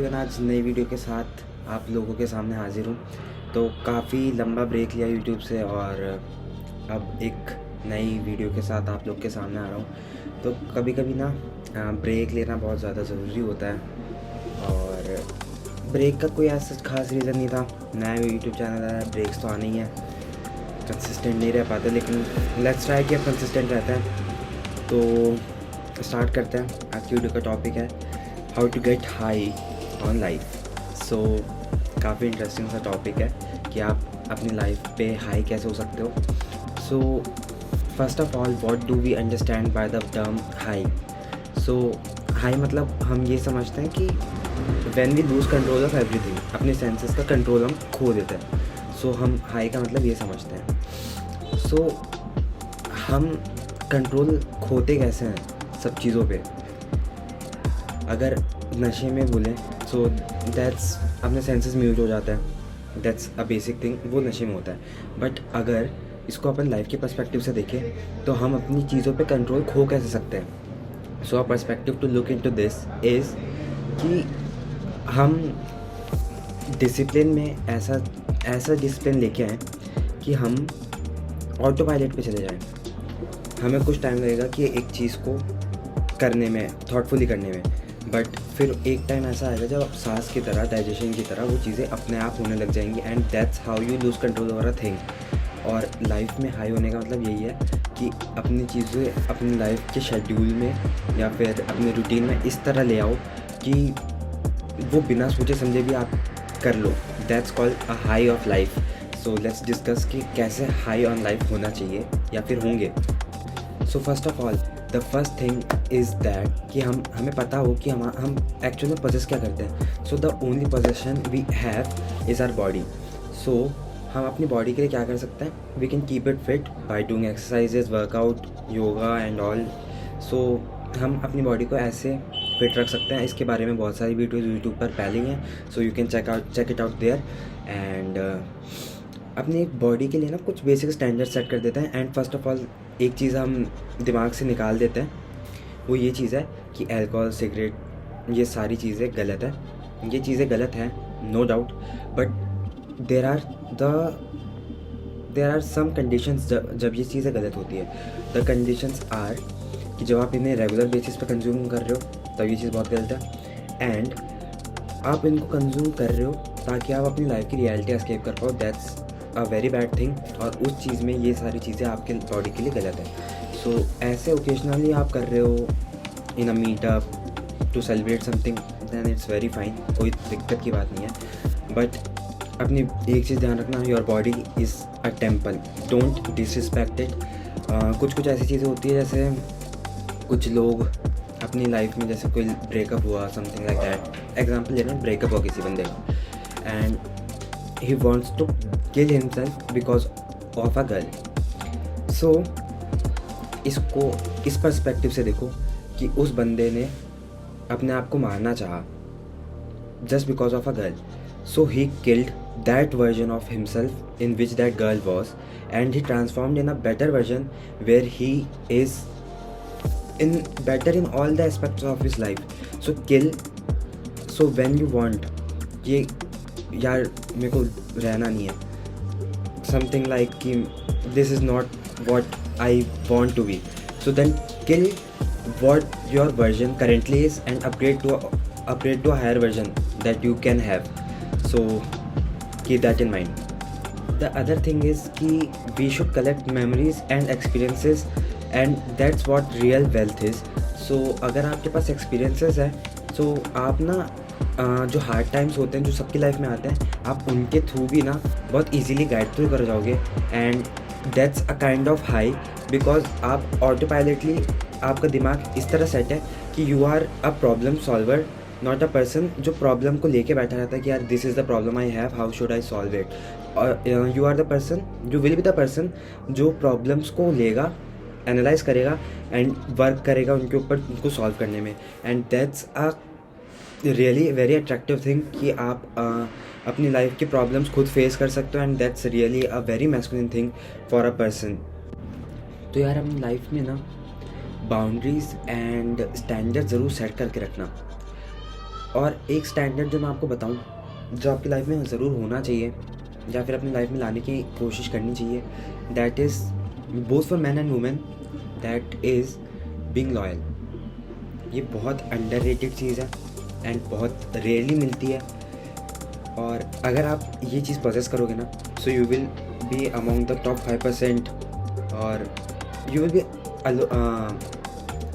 Everyone, आज नई video के साथ आप लोगों के सामने हाजिर हूँ। तो काफ़ी लंबा ब्रेक लिया यूट्यूब से और अब एक नई वीडियो के साथ आप लोग के सामने आ रहा हूँ। तो कभी कभी ना ब्रेक लेना बहुत ज़्यादा ज़रूरी होता है और ब्रेक का कोई ऐसा खास रीज़न नहीं था। नया यूट्यूब चैनल है, ब्रेक्स तो आने ही है, कंसिस्टेंट नहीं रह पाते, लेकिन लेट्स ट्राई कि अब कंसिस्टेंट रहता है। तो स्टार्ट करते हैं। आज की वीडियो का टॉपिक है how to get high on life. So काफ़ी इंटरेस्टिंग सा टॉपिक है कि आप अपनी लाइफ पे हाई कैसे हो सकते हो। So first of all, what do we understand by the term high. So high मतलब हम ये समझते हैं कि when we lose control of everything, अपने सेंसेस का कंट्रोल हम खो देते हैं। सो हम हाई का मतलब ये समझते हैं। सो हम कंट्रोल खोते कैसे हैं सब चीज़ों पे। अगर नशे में बोलें सो दैट्स अपने सेंसेस म्यूट हो जाता है, दैट्स अ बेसिक थिंग, वो नशे में होता है। बट अगर इसको अपन लाइफ के पर्सपेक्टिव से देखें तो हम अपनी चीज़ों पे कंट्रोल खो कैसे सकते हैं। So a perspective to look into this is कि हम डिसिप्लिन में ऐसा डिसिप्लिन लेके आएँ कि हम ऑटो पायलट पे चले जाएं। हमें कुछ टाइम लगेगा कि एक चीज़ को करने में, थॉटफुली करने में, बट फिर एक टाइम ऐसा आएगा जब सांस की तरह, डाइजेशन की तरह वो चीज़ें अपने आप होने लग जाएंगी and that's how you lose control over a thing. और लाइफ में हाई होने का मतलब यही है कि अपनी चीज़ें अपनी लाइफ के शेड्यूल में या फिर अपने रूटीन में इस तरह ले आओ कि वो बिना सोचे समझे भी आप कर लो। That's called a high of life. So let's discuss कि कैसे हाई ऑन लाइफ होना चाहिए या फिर होंगे। सो first of all, the first thing is that कि हमें पता हो कि हम एक्चुअल में पोजेस क्या करते हैं। So the only possession we have is our body. सो हम अपनी बॉडी के लिए क्या कर सकते हैं? We can keep it fit by doing exercises, workout, yoga and all. So हम अपनी बॉडी को ऐसे फिट रख सकते हैं। इसके बारे में बहुत सारी वीडियोज़ यूट्यूब पर पहले ही हैं, so you can check it out there. And अपनी बॉडी के लिए ना कुछ बेसिक स्टैंडर्ड सेट कर देते हैं। एंड फर्स्ट ऑफ ऑल एक चीज़ हम दिमाग से निकाल देते हैं, वो ये चीज़ है कि अल्कोहल, सिगरेट, ये सारी चीज़ें गलत है। ये चीज़ें गलत हैं, no doubt, but there are some conditions जब ये चीज़ें गलत होती है। द कंडीशंस आर कि जब आप इन्हें रेगुलर बेसिस पे कंज्यूम कर रहे हो तब ये चीज़ बहुत गलत है। एंड आप इनको कंज्यूम कर रहे हो ताकि आप अपनी लाइफ की रियलिटी एस्केप कर पाओ, that's a very bad thing. और उस चीज़ में ये सारी चीज़ें आपके बॉडी के लिए गलत है। सो ऐसे ओकेजनली आप कर रहे हो in a meetup to celebrate something, then it's very fine, कोई दिक्कत की बात नहीं है। बट अपनी एक चीज़ ध्यान रखना, your body is a temple, don't disrespect it. कुछ ऐसी चीज़ें होती है, जैसे कुछ लोग अपनी लाइफ में, जैसे कोई ब्रेकअप हुआ, समथिंग लाइक दैट, एग्जाम्पल ले रहे हैं, ब्रेकअप हुआ किसी बंदे का and he wants to kill himself because of a girl. So इसको इस पर्सपेक्टिव से देखो कि उस बंदे ने अपने आप को मारना चाहा just because of a girl. So he killed that version of himself in which that girl was, and he transformed in a better version where he is better in all the aspects of his life. So kill. So when you want, ये यार मेरे को रहना नहीं है, something like कि this is not what I want to be, so then kill what your version currently is and upgrade to a higher version that you can have. So keep that in mind. The other thing is कि we should collect memories and experiences, and that's what real wealth is. So अगर आपके पास experiences है, सो आप ना जो hard times होते हैं जो सबकी लाइफ में आते हैं, आप उनके थ्रू भी ना बहुत इजीली गाइड थ्रू कर जाओगे। And that's a kind of high, because आप ऑटो पायलटली, आपका दिमाग इस तरह सेट है कि you are a problem solver, not a person जो प्रॉब्लम को लेके बैठा रहता है कि यार this is the problem I have, how should I solve it. और you are the person, you will be the person जो प्रॉब्लम्स को लेगा, एनालाइज करेगा एंड वर्क करेगा उनके ऊपर, उनको सॉल्व करने में। And that's a really very attractive thing कि आप अपनी लाइफ की प्रॉब्लम्स खुद फेस कर सकते हो, and that's really a very masculine thing for a person. तो यार अपनी लाइफ में ना बाउंड्रीज एंड स्टैंडर्ड ज़रूर सेट करके रखना। और एक स्टैंडर्ड जो मैं आपको बताऊं, जो आपकी लाइफ में ज़रूर होना चाहिए या फिर अपनी लाइफ में लाने की कोशिश करनी चाहिए, that is both for man and women, that is being loyal. ये बहुत अंडररेटेड चीज़ है एंड बहुत रेयरली मिलती है, और अगर आप ये चीज़ पोजेस करोगे ना, so you will B among the top 5%, और you will be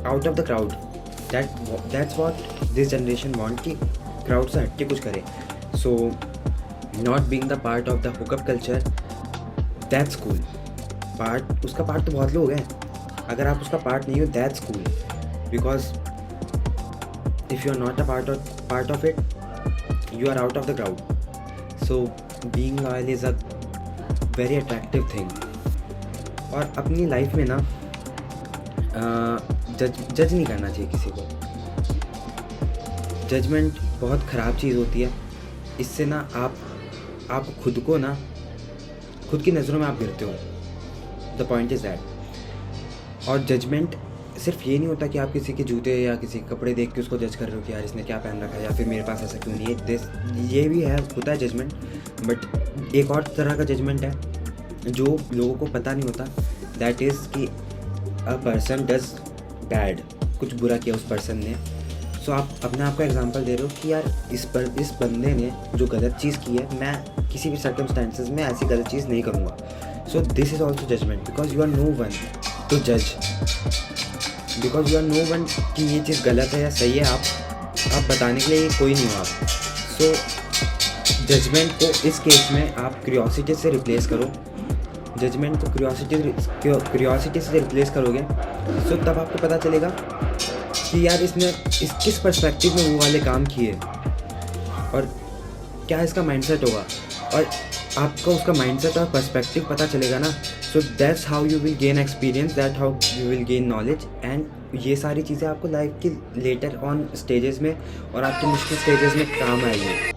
out of the crowd. That's what this generation want कि क्राउड से हट के कुछ करे। So not being the part of the hookup culture, that's cool. उसका part तो बहुत लोग हैं, अगर आप उसका पार्ट नहीं हो, that's cool, because if you are not a part of it, you are out of the crowd. So being loyal is a very attractive thing. और अपनी लाइफ में ना जज नहीं करना चाहिए किसी को। जजमेंट बहुत ख़राब चीज़ होती है। इससे ना आप खुद को ना खुद की नज़रों में आप गिरते हो। The point is that. और जजमेंट सिर्फ ये नहीं होता कि आप किसी के जूते या किसी के कपड़े देख के उसको जज कर रहे हो कि यार इसने क्या पहन रखा है, या फिर मेरे पास ऐसा क्यों नहीं है। ये भी है, होता है जजमेंट, बट एक और तरह का जजमेंट है जो लोगों को पता नहीं होता, दैट इज़ कि अ पर्सन डज बैड, कुछ बुरा किया उस पर्सन ने। सो आप अपने आप का एग्जांपल दे रहे हो कि यार इस बंदे ने जो गलत चीज़ की है, मैं किसी भी सर्कमस्टेंसेस में ऐसी गलत चीज़ नहीं करूँगा। So this is also judgement, because you are no one to जज, because you are no one कि ये चीज़ गलत है या सही है। आप बताने के लिए कोई नहीं हो आप। सो जजमेंट को इस केस में आप क्यूरियोसिटी से रिप्लेस करो। जजमेंट को क्यूरियोसिटी से रिप्लेस करोगे, सो तब आपको पता चलेगा कि यार इसने किस पर्सपेक्टिव में वो वाले काम किए और क्या इसका माइंडसेट होगा। और आपको उसका माइंडसेट और पर्सपेक्टिव पता चलेगा ना, so that's how you will gain experience, that how you will gain knowledge. And ये सारी चीज़ें आपको लाइफ की लेटर ऑन स्टेजेस में और आपके मुश्किल स्टेजेस में काम आएगी।